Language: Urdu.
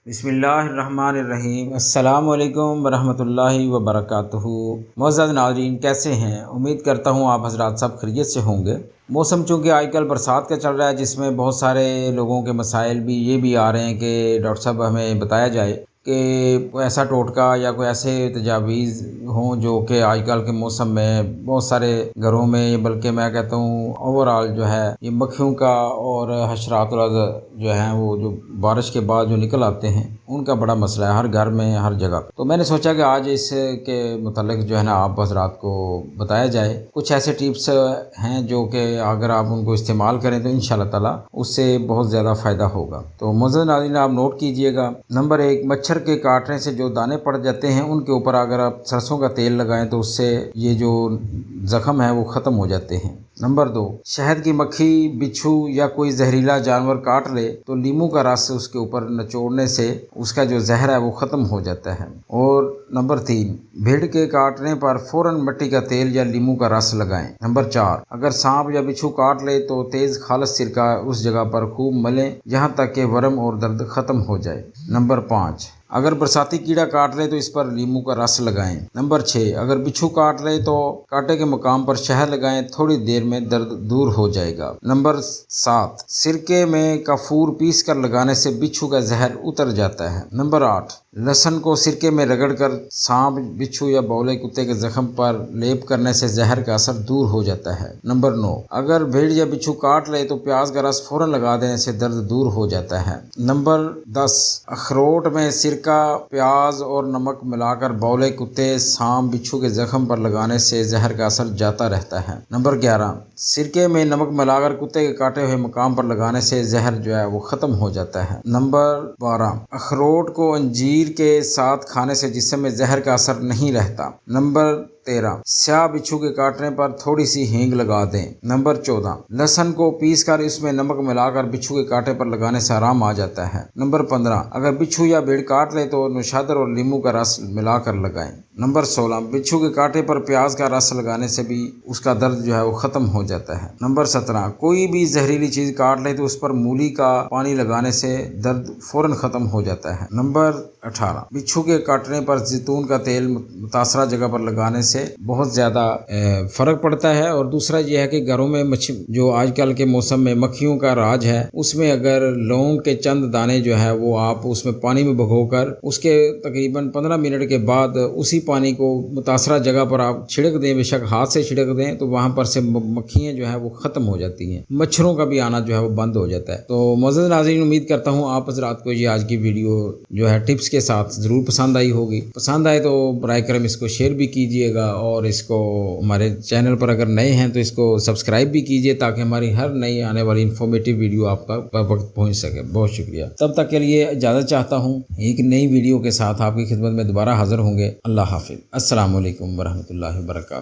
بسم اللہ الرحمن الرحیم۔ السلام علیکم ورحمۃ اللہ وبرکاتہ۔ معزز ناظرین، کیسے ہیں؟ امید کرتا ہوں آپ حضرات سب خیریت سے ہوں گے۔ موسم چونکہ آج کل برسات کا چل رہا ہے، جس میں بہت سارے لوگوں کے مسائل بھی یہ بھی آ رہے ہیں کہ ڈاکٹر صاحب ہمیں بتایا جائے کہ کوئی ایسا ٹوٹکا یا کوئی ایسے تجاویز ہوں جو کہ آج کل کے موسم میں بہت سارے گھروں میں، بلکہ میں کہتا ہوں اوورآل جو ہے یہ مکھیوں کا اور حشرات جو ہیں وہ جو بارش کے بعد جو نکل آتے ہیں ان کا بڑا مسئلہ ہے ہر گھر میں، ہر جگہ۔ تو میں نے سوچا کہ آج اس کے متعلق جو ہے نا آپ حضرات کو بتایا جائے۔ کچھ ایسے ٹپس ہیں جو کہ اگر آپ ان کو استعمال کریں تو انشاءاللہ تعالی اس سے بہت زیادہ فائدہ ہوگا۔ تو معزز ناظرین، آپ نوٹ کیجئے گا۔ نمبر 1، مچھر کے کاٹنے سے جو دانے پڑ جاتے ہیں ان کے اوپر اگر آپ سرسوں کا تیل لگائیں تو اس سے یہ جو زخم ہے وہ ختم ہو جاتے ہیں۔ نمبر 2، شہد کی مکھی، بچھو یا کوئی زہریلا جانور کاٹ لے تو لیموں کا رس اس کے اوپر نچوڑنے سے اس کا جو زہر ہے وہ ختم ہو جاتا ہے۔ اور نمبر 3، بھیڑ کے کاٹنے پر فوراً مٹی کا تیل یا لیموں کا رس لگائیں۔ نمبر 4، اگر سانپ یا بچھو کاٹ لے تو تیز خالص سرکہ اس جگہ پر خوب ملیں یہاں تک کہ ورم اور درد ختم ہو جائے۔ نمبر 5، اگر برساتی کیڑا کاٹ لے تو اس پر لیموں کا رس لگائیں۔ نمبر 6، اگر بچھو کاٹ لے تو کانٹے کے مقام پر شہد لگائیں، تھوڑی دیر میں درد دور ہو جائے گا۔ نمبر 7، سرکے میں کافور پیس کر لگانے سے بچھو کا زہر اتر جاتا ہے۔ نمبر 8، لہسن کو سرکے میں رگڑ کر سانپ، بچھو یا بولے کتے کے زخم پر لیپ کرنے سے زہر کا اثر دور ہو جاتا ہے۔ نمبر 9، اگر بھیڑ یا بچھو کاٹ لے تو پیاز کا رس فوراً لگا دینے سے درد دور ہو جاتا ہے۔ نمبر 10، اخروٹ میں سرکہ، پیاز اور نمک ملا کر بولے کتے، سانپ، بچھو کے زخم پر لگانے سے زہر کا اثر جاتا رہتا ہے۔ نمبر 11، سرکے میں نمک ملا کر کتے کے کاٹے ہوئے مقام پر لگانے سے زہر جو ہے وہ ختم ہو جاتا ہے۔ نمبر 12، اخروٹ کو انجیر کے ساتھ کھانے سے جسم میں زہر کا اثر نہیں رہتا۔ نمبر 13، سیاہ بچھو کے کاٹنے پر تھوڑی سی ہینگ لگا دیں۔ نمبر 14، لہسن کو پیس کر اس میں نمک ملا کر بچھو کے کاٹے پر لگانے سے آرام آ جاتا ہے۔ نمبر 15، اگر بچھو یا بھیڑ کاٹ لے تو نوشادر اور لیموں کا رس ملا کر لگائیں۔ نمبر 16، بچھو کے کاٹے پر پیاز کا رس لگانے سے بھی اس کا درد جو ہے وہ ختم ہو جاتا ہے۔ نمبر 17، کوئی بھی زہریلی چیز کاٹ لے تو اس پر مولی کا پانی لگانے سے درد فوراً ختم ہو جاتا ہے۔ نمبر 18، بچھو کے کاٹنے پر زیتون کا تیل متاثرہ جگہ پر لگانے سے بہت زیادہ فرق پڑتا ہے۔ اور دوسرا یہ ہے کہ گھروں میں جو آج کل کے موسم میں مکھیوں کا راج ہے، اس میں اگر لونگ کے چند دانے جو ہے وہ آپ اس میں پانی میں بھگو کر اس کے تقریباً 15 منٹ کے بعد اسی پانی کو متاثرہ جگہ پر آپ چھڑک دیں، بے شک ہاتھ سے چھڑک دیں تو وہاں پر سے مکھیاں جو ہے وہ ختم ہو جاتی ہیں، مچھروں کا بھی آنا جو ہے وہ بند ہو جاتا ہے۔ تو معزز ناظرین، امید کرتا ہوں آپ حضرات کو یہ آج کی ویڈیو جو ہے ٹپس کے ساتھ ضرور پسند آئی ہوگی۔ پسند آئے تو برائے کرم اس کو شیئر بھی کیجئے گا، اور اس کو ہمارے چینل پر اگر نئے ہیں تو اس کو سبسکرائب بھی کیجئے تاکہ ہماری ہر نئی آنے والی انفارمیٹیو ویڈیو آپ کا پر وقت پہنچ سکے۔ بہت شکریہ۔ تب تک کے لیے اجازت چاہتا ہوں، ایک نئی ویڈیو کے ساتھ آپ کی خدمت میں دوبارہ حاضر ہوں گے۔ اللہ حافظ۔ السلام علیکم ورحمۃ اللہ وبرکاتہ۔